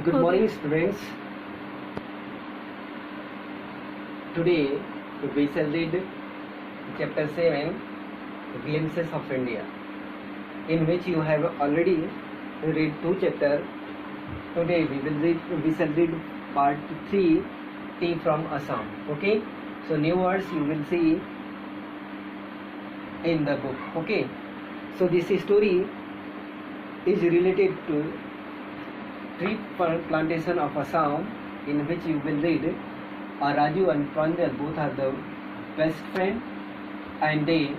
Good morning, students. Today we shall read chapter 7, Glimpses of India, in which you have already read 2 chapters. Today we shall read part 3, Tea from Assam. Okay, so new words you will see in the book. Okay, so this story is related to tea plantation of Assam, in which you will read Raju and Pranjal both are the best friend, and they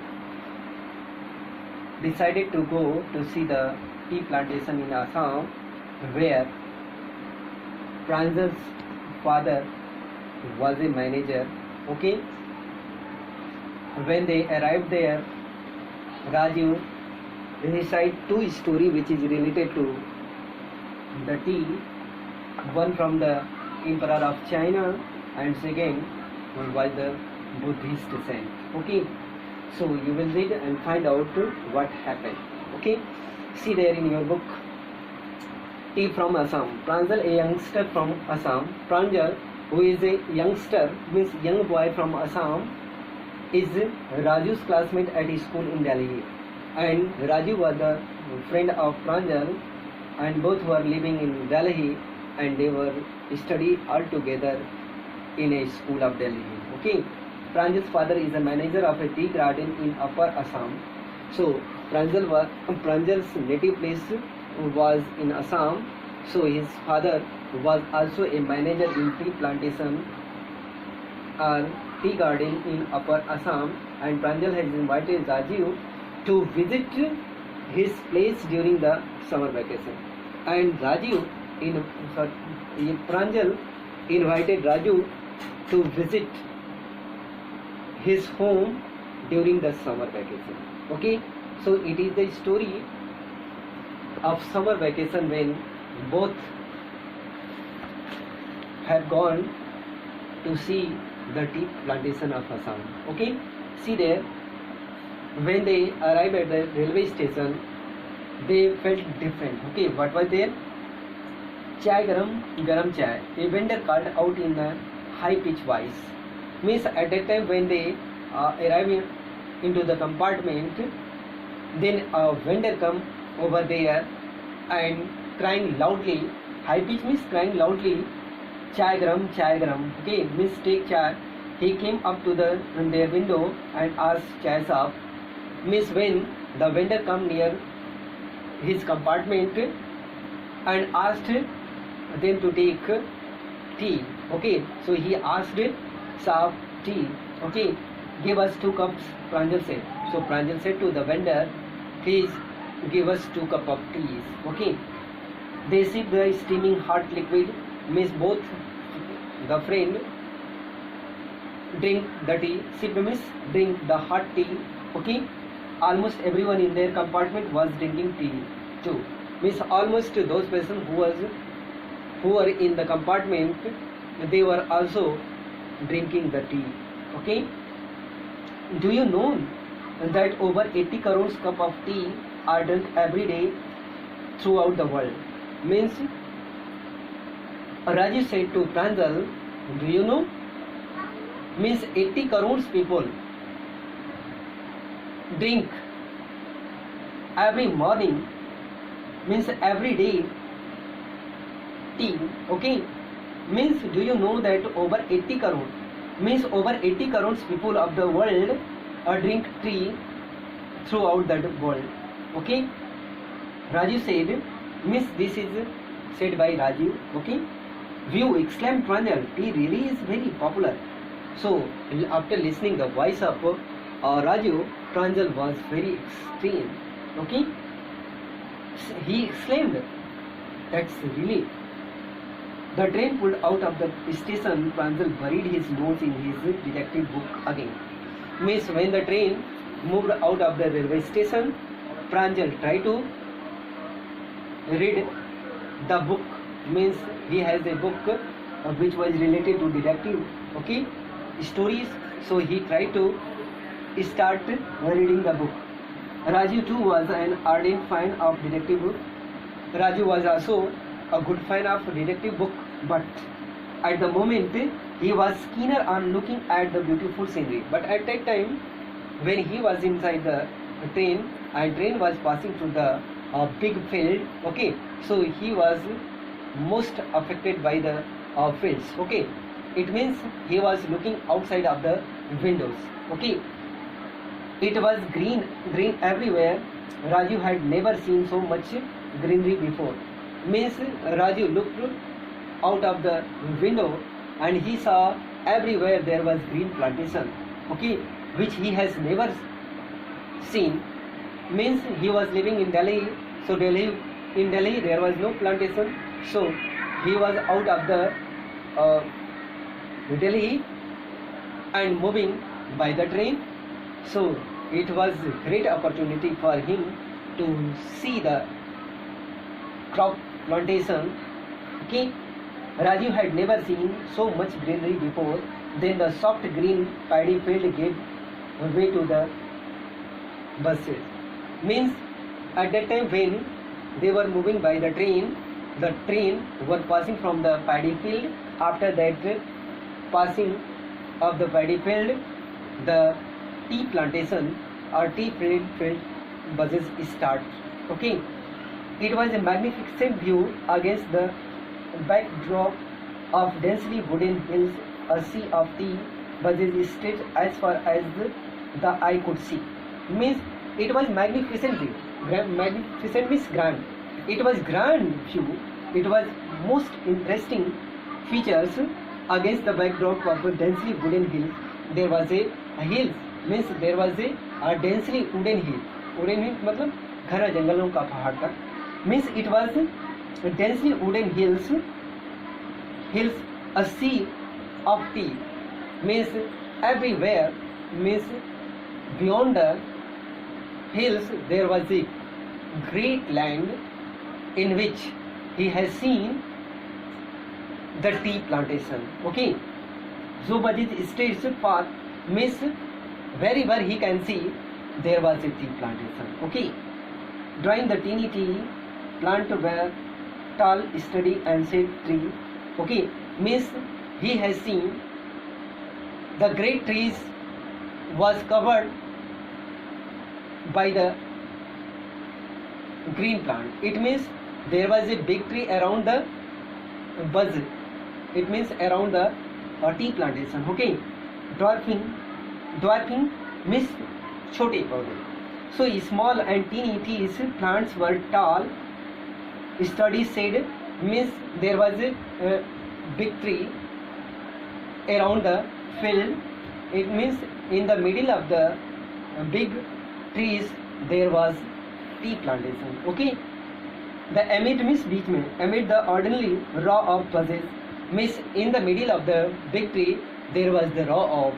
decided to go to see the tea plantation in Assam, where Pranjal's father was a manager. Okay, when they arrived there, Raju recited 2 stories which is related to the tea, one from the Emperor of China and second was the Buddhist saint. Okay, so you will read and find out what happened. Okay, see there in your book, Tea from Assam. Pranjal, a youngster from Assam. Pranjal, who is a youngster, means young boy from Assam, is Raju's classmate at his school in Delhi, and Raju was the friend of Pranjal, and both were living in Delhi, and they were study all together in a school of Delhi. Okay, Pranjal's father is a manager of a tea garden in Upper Assam. So Pranjal's native place was in Assam. So his father was also a manager in tea plantation or tea garden in Upper Assam, and Pranjal has invited Rajiv to visit his place during the summer vacation. And Pranjal invited Raju to visit his home during the summer vacation. Okay, so it is the story of summer vacation when both have gone to see the tea plantation of Assam. Okay, see there, when they arrived at the railway station, they felt different. Okay, what was there? Chai garam chai. A vendor called out in a high pitched voice. Means at that time when they arrived into the compartment, then a vendor come over there and crying loudly. High pitch means crying loudly. Chai garam. Okay, means take chai. He came up to their window and asked chai shop. Means when the vendor come near his compartment and asked them to take tea. Okay, so he asked shop tea. Okay, give us 2 cups, Pranjal said. So Pranjal said to the vendor, please give us 2 cups of tea. Okay, they sipped the steaming hot liquid. Means both the friend drink the tea. Sip means drink the hot tea. Okay, almost everyone in their compartment was drinking tea too. Means almost those persons who were in the compartment, they were also drinking the tea. Okay, do you know that over 80 crores cup of tea are drunk every day throughout the world? Means Raju said to Pranjal, do you know? Means 80 crores people drink every morning, means every day tea. Okay, means do you know that over 80 crores, means over 80 crores people of the world drink tea throughout the world. Okay, Raju said, means this is said by Raju. Okay, view, exclaimed Pranjal, tea really is very popular. So after listening the voice of Raju, Pranjal was very extreme. Okay, he exclaimed, that's really. The train pulled out of the station. Pranjal buried his nose in his detective book again. Means when the train moved out of the railway station, Pranjal tried to read the book. Means he has a book which was related to detective, okay, stories. So he tried to start reading the book. Raju too was an ardent fan of detective book. Raju was also a good fan of detective book, but at the moment he was keener on looking at the beautiful scenery. But at that time, when he was inside the train and train was passing through the big field, okay, so he was most affected by the fields, okay. It means he was looking outside of the windows, okay. It was green everywhere. Raju had never seen so much greenery before. Means Raju looked out of the window and he saw everywhere there was green plantation, okay, which he has never seen. Means he was living in Delhi, so in Delhi there was no plantation, so he was out of the Delhi and moving by the train. So it was a great opportunity for him to see the crop plantation, okay. Raju had never seen so much greenery before. Then the soft green paddy field gave way to the buses. Means at that time when they were moving by the train were passing from the paddy field. After that passing of the paddy field, the tea plantation or tea field buses start, okay. It was a magnificent view against the backdrop of densely wooden hills. A sea of tea buses stretched as far as the eye could see. Means it was magnificent view. Magnificent means grand. It was grand view. It was most interesting features against the backdrop of a densely wooden hill. There was a hill, means there was a densely wooden hill. Wooden hill मतलब घना जंगलों का पहाड़ था. Means it was densely wooden hills, a sea of tea. Means everywhere, means beyond the hills there was a great land in which he has seen the tea plantation, okay. Zubajit states path, means wherever he can see there was a tea plantation, okay. Drawing the teeny tea plant were tall, sturdy and shade tree, okay. Means he has seen the great trees was covered by the green plant. It means there was a big tree around the buzz. It means around the tea plantation, okay. Dwarfing means छोटे पौधे. So small and teeny tea plants were tall, sturdy shade. Means there was a big tree around the field. It means in the middle of the big trees there was tea plantation, okay. The amid means बीच में, amid the ordinary row of buzzes, means in the middle of the big tree there was the row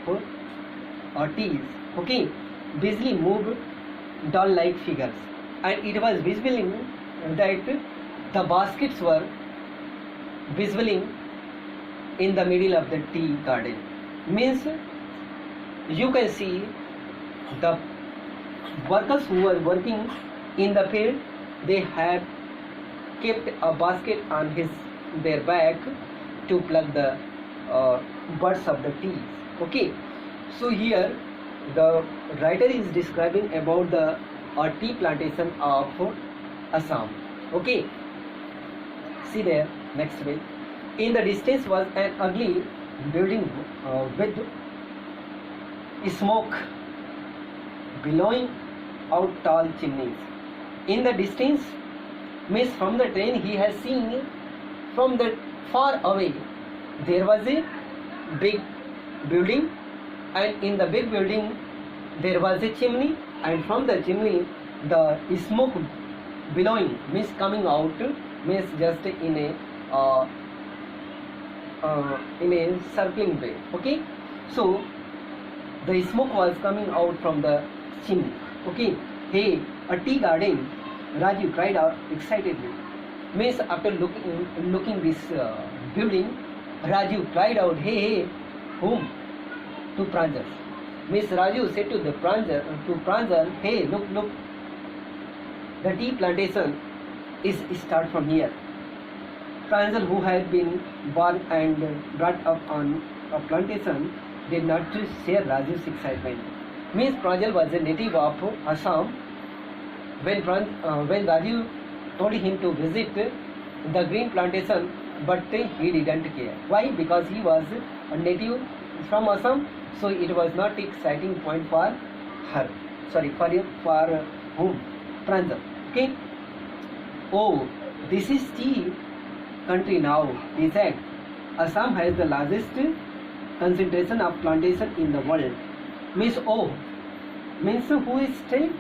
of teas, okay. Busily moved doll-like figures, and it was visible that the baskets were visible in the middle of the tea garden. Means you can see the workers who were working in the field, they have kept a basket on their back to pluck the buds of the tea, okay. So here the writer is describing about the tea plantation of Assam, okay. See there, next page. In the distance was an ugly building with smoke billowing out tall chimneys. In the distance means from the train he has seen from the far away there was a big building, and in the big building there was a chimney, and from the chimney the smoke billowing means coming out, means just in a circling way, okay. So the smoke was coming out from the chimney, okay. Hey, a tea garden, Raju cried out excitedly. Means after looking this building, Raju cried out, hey, whom? To Pranjal. Means Raju said to Pranjal, hey, look, the tea plantation is start from here. Pranjal, who had been born and brought up on a plantation, did not share Raju's excitement. Means Pranjal was a native of Assam. When Raju told him to visit the green plantation, but he didn't care. Why? Because he was a native from Assam, so it was not exciting point for her. Sorry, for whom? Pranjal. Okay. Oh, this is tea country now, he said. Assam has the largest concentration of plantation in the world. Means who is telling?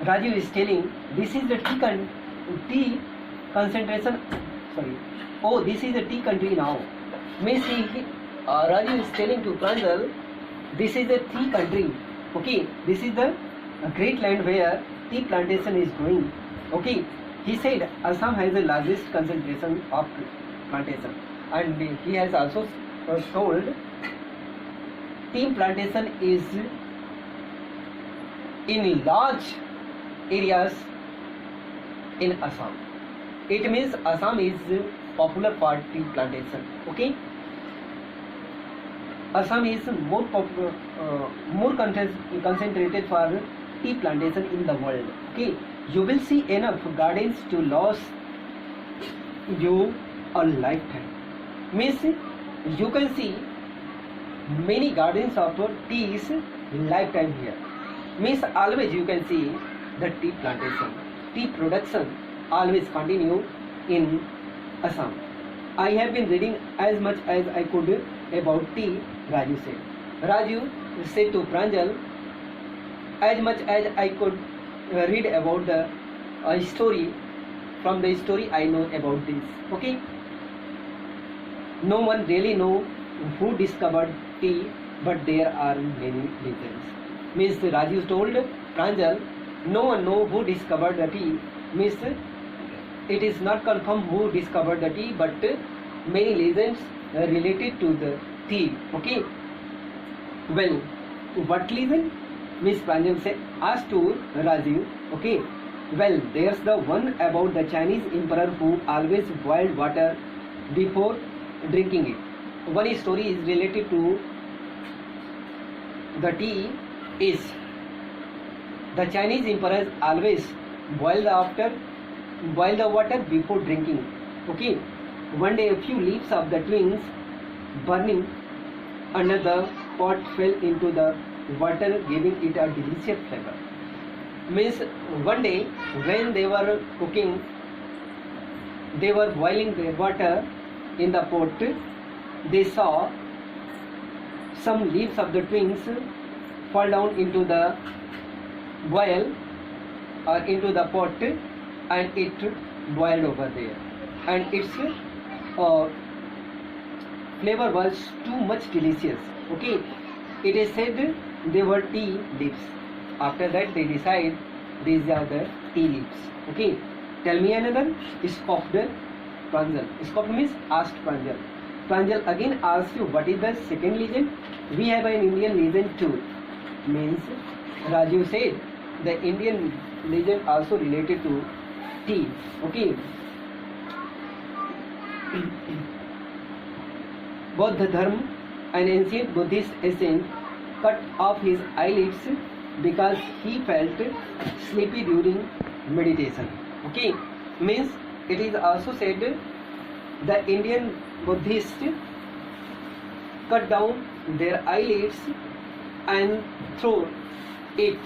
Raju is telling this is the tea concentration. Sorry. Oh, this is the tea country now. Means Raju is telling to Pranjal, this is the tea country. Okay, this is the great land where tea plantation is growing. Okay, he said Assam has the largest concentration of plantation, and he has also told tea plantation is in large areas in Assam. It means Assam is popular for tea plantation. Okay, Assam is more concentrated for tea plantation in the world. Okay, you will see enough gardens to last you a lifetime. Means you can see many gardens of teas lifetime here. Means always you can see the tea plantation, tea production always continue in Assam. I have been reading as much as I could about tea, Raju said. Raju said to Pranjal, as much as I could read about the story, from the story I know about this. Okay, no one really know who discovered tea, but there are many legends. Means Raju told Pranjal, no one know who discovered the tea. Means it is not confirmed who discovered the tea, but many legends related to the tea. Okay, well, what legend? Miss Pranjal said, asked to Raju. Okay, well, there's the one about the Chinese emperor who always boiled water before drinking it. One story is related to the tea is the Chinese emperors always boil the water before drinking. Okay, one day a few leaves of the twigs burning under the pot fell into the water, giving it a delicious flavor. Means one day when they were cooking, they were boiling the water in the pot, they saw some leaves of the twigs fall down into the boil or into the pot, and it boiled over there, and its flavor was too much delicious. Okay, it is said they were tea leaves. After that they decide these are the tea leaves. Okay, tell me another. Scoffed Pranjal. Scoffed means asked Pranjal. Pranjal again asked you, what is the second legend? We have an Indian legend too. Means Raju said the Indian legend also related to tea. Okay. Buddha Dharma, an ancient Buddhist saint, cut off his eyelids because he felt sleepy during meditation. Okay, means it is also said the Indian Buddhists cut down their eyelids and throw it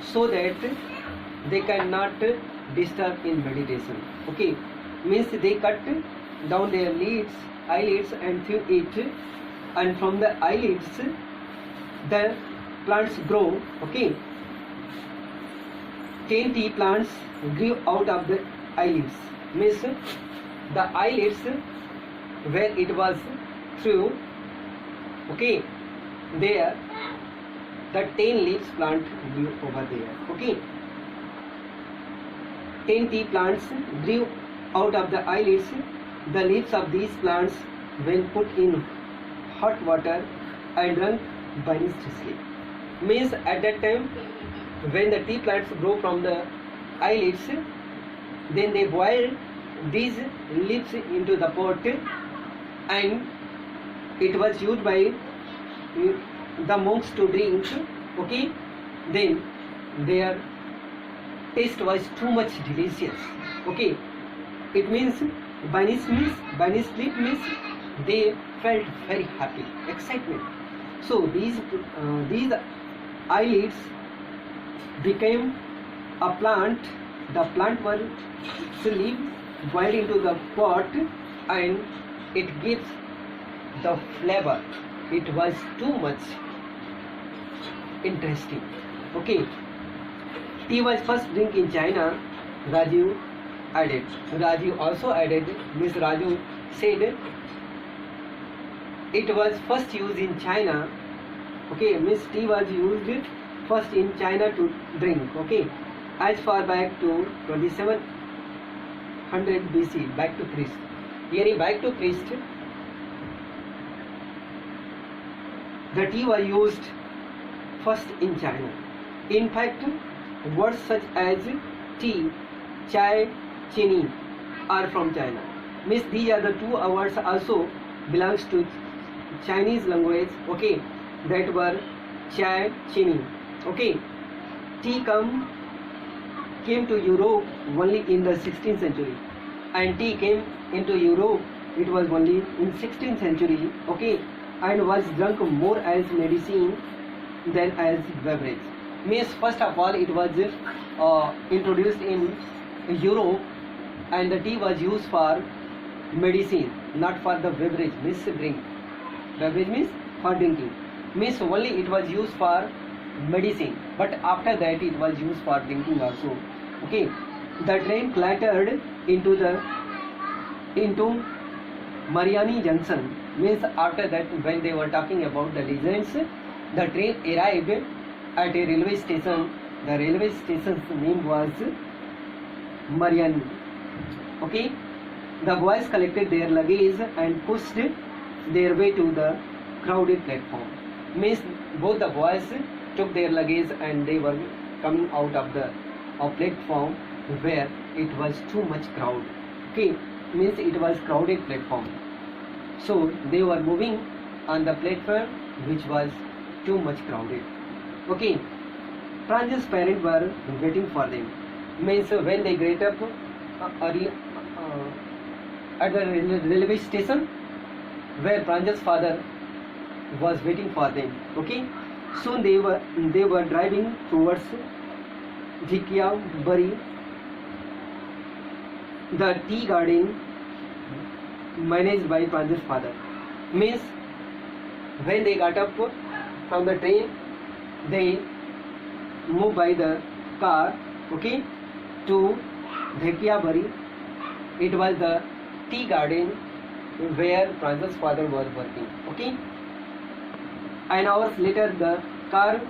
so that they cannot disturb in meditation. Okay, means they cut down their eyelids and threw it, and from the eyelids the plants grow. Okay, 10 tea plants grew out of the eyelids. Means the eyelids where it was through, okay, there the 10 leaves plant grew over there. Okay, 10 tea plants grew out of the eyelids. The leaves of these plants, when put in hot water and drunk, vanished sleep. Means at that time when the tea plants grow from the eyelids, then they boil these leaves into the pot, and it was used by the monks to drink. Okay, then their taste was too much delicious. Okay, it means banished sleep means they felt very happy, excitement. So these eyelids became a plant. The plant was sleep boiled into the pot, and it gives the flavor. It was too much interesting. Okay, tea was first drink in China. Raju added. Raju also added. Miss Raju said it was first used in China. Okay, Miss tea was used first in China to drink. Okay, as far back to 2700 BC, back to Christ. Here, back to Christ, the tea was used first in China. In fact, words such as tea, chai, chini are from China. Means these are the two words also belongs to Chinese language. Okay, that were chai, chini. Okay, tea came to Europe only in the 16th century, and tea came into Europe, it was only in 16th century. Okay, and was drunk more as medicine than as beverage. Means first of all it was introduced in Europe, and the tea was used for medicine, not for the beverage, means drink. Beverage means for drinking. Means only it was used for medicine, but after that it was used for drinking also. Okay, the train clattered into Mariani Junction. Means after that, when they were talking about the legends, the train arrived at a railway station. The railway station's name was Mariani. Okay, the boys collected their luggage and pushed their way to the crowded platform. Means both the boys took their luggage and they were coming out of the platform where it was too much crowd. Okay, means it was crowded platform. So they were moving on the platform which was too much crowded. Okay, Pranjal's parents were waiting for them. Means when they get up at the railway station where Pranjal's father was waiting for them. Okay, soon they were driving towards Dhikiabari, the tea garden managed by Pranjal's father. Means when they got up from the train, they moved by the car, okay, to Dhikiabari. It was the tea garden where Pranjal's father was working. Okay, an hour later the car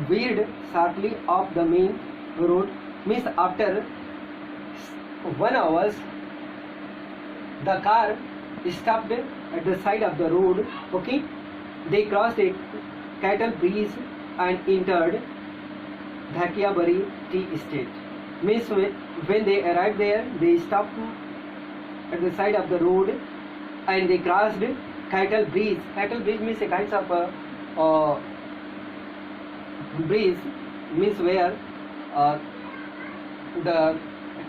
veered sharply off the main road. Means after 1 hour the car stopped at the side of the road. Okay, they crossed a cattle bridge and entered Dhikiabari tea estate. Means when they arrived there, they stopped at the side of the road and they crossed cattle bridge. Cattle bridge means a kind of bridge, means where the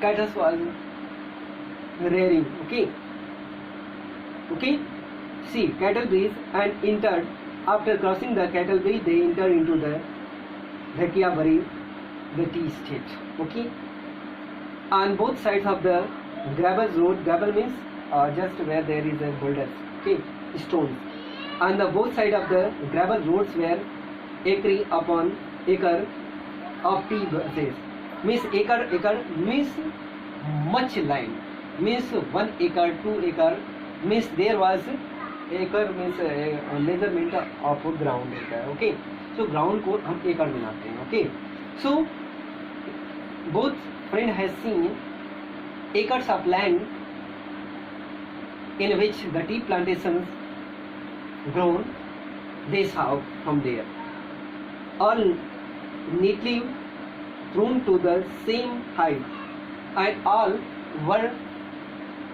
cattle was rearing. Okay, see, cattle bridge, and entered. After crossing the cattle bridge, they entered into the Dhikiabari, the tea estate. Okay, on both sides of the gravel road, gravel means just where there is a boulders, okay, stones. On the both side of the gravel roads were acre upon acre of tea bushes. Means acre means much land. Means 1 acre, 2 acre. Means there was acre means measurement of ground होता है. Okay, so ground को हम acre बनाते हैं. Okay, so both friend has seen acres of land in which the tea plantations grown. They saw from there, all neatly pruned to the same height, and all were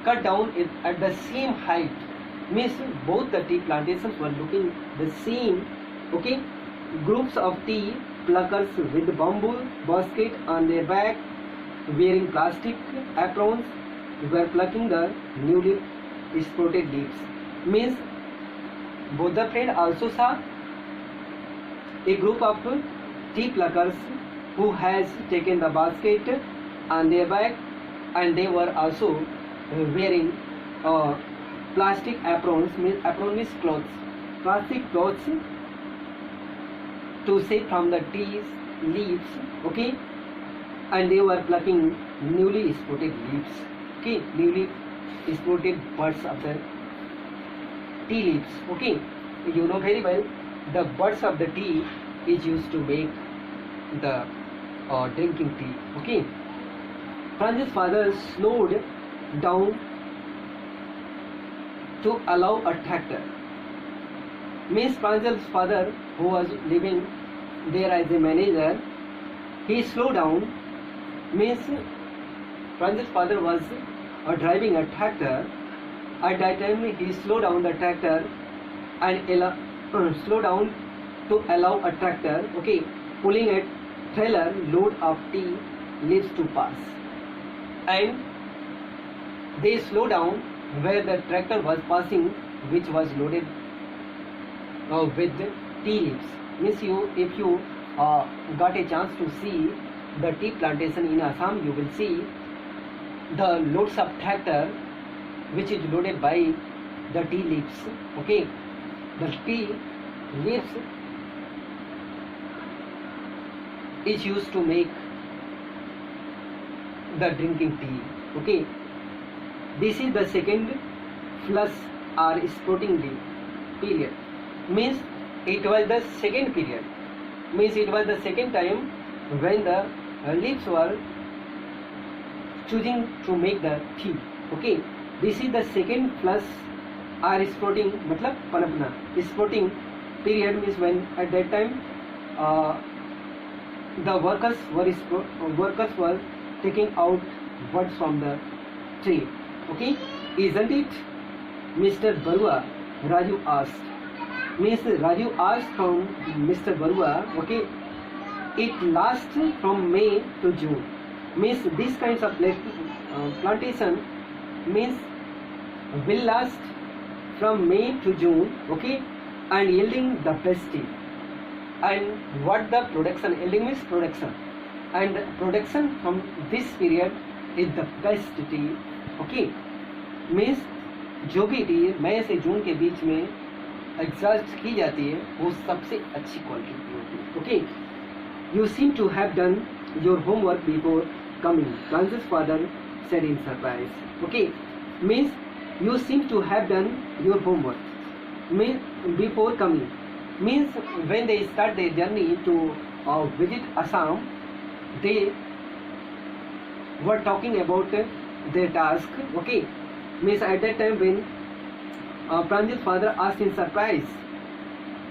cut down at the same height. Means both the tea plantations were looking the same. Okay, groups of tea pluckers with bamboo basket on their back, wearing plastic aprons, were plucking the newly sprouted leaves. Means both the friend also saw a group of tea pluckers who has taken the basket on their back, and they were also wearing plastic aprons. Apron means clothes, plastic clothes to save from the trees leaves. Okay, and they were plucking newly sprouted leaves. Okay, newly sprouted buds of the tea leaves. Okay, you know very well the buds of the tea is used to make the drinking tea. Okay, Franz's father slowed down to allow a tractor. Means Franz's father, who was living there as a manager, he slowed down. Means Franz's father was driving a tractor. At that time he slowed down the tractor and slow down to allow a tractor, okay, pulling a trailer load of tea leaves to pass. And they slow down where the tractor was passing, which was loaded with tea leaves. Means if you got a chance to see the tea plantation in Assam, you will see the loads of tractor which is loaded by the tea leaves. Okay, the tea leaves is used to make the drinking tea. Okay, this is the second flush or sprouting period. Means it was the second period. Means it was the second time when the leaves were choosing to make the tea. Okay, this is the second flush or sprouting, matlab panapna. Sprouting period means when at that time the workers were taking out buds from the tree. Okay, isn't it, Mr. Barua? Raju asked. Means Raju asked from Mr. Barua. Okay, it lasts from May to June. Means these kinds of plantation means will last from May to June. Okay, and yielding the best tea. And what the production, yielding means production, and production from this period is the best tea. Okay, means जो भी T मई से जून के बीच में exhaust की जाती है वो सबसे अच्छी क्वालिटी की होती है. Okay, you seem to have done your homework before coming, Francis father said in surprise. Okay, means you seem to have done your homework before coming. Means when they start their journey to visit Assam, they were talking about their task. Okay, means at that time when Pranjit's father asked in surprise,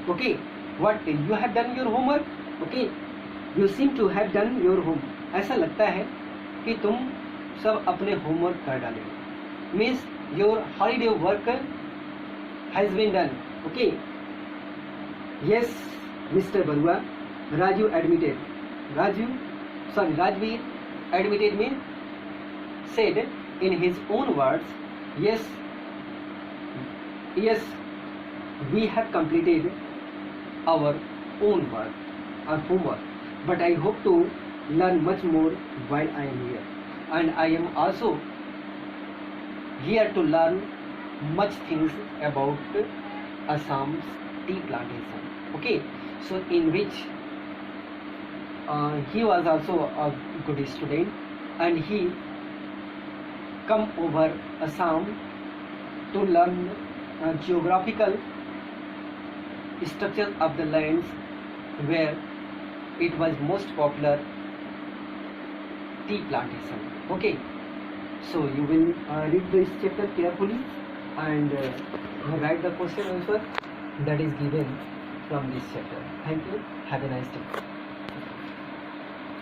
okay, what, you have done your homework? Okay, you seem to have done your home. ऐसा लगता है कि तुम सब अपने homework कर डाले. Means your holiday work has been done. Okay, yes mister Barua, Raju admitted. Rajveer admitted me, said in his own words, yes, we have completed our own work, our homework, but I hope to learn much more while I am here, and I am also here to learn much things about Assam's tea plantation. Okay, so in which he was also a good student, and he come over Assam to learn geographical structure of the lands where it was most popular tea plantation. Okay, so you will read this chapter carefully and write the question answer that is given from this chapter. Thank you. Have a nice day.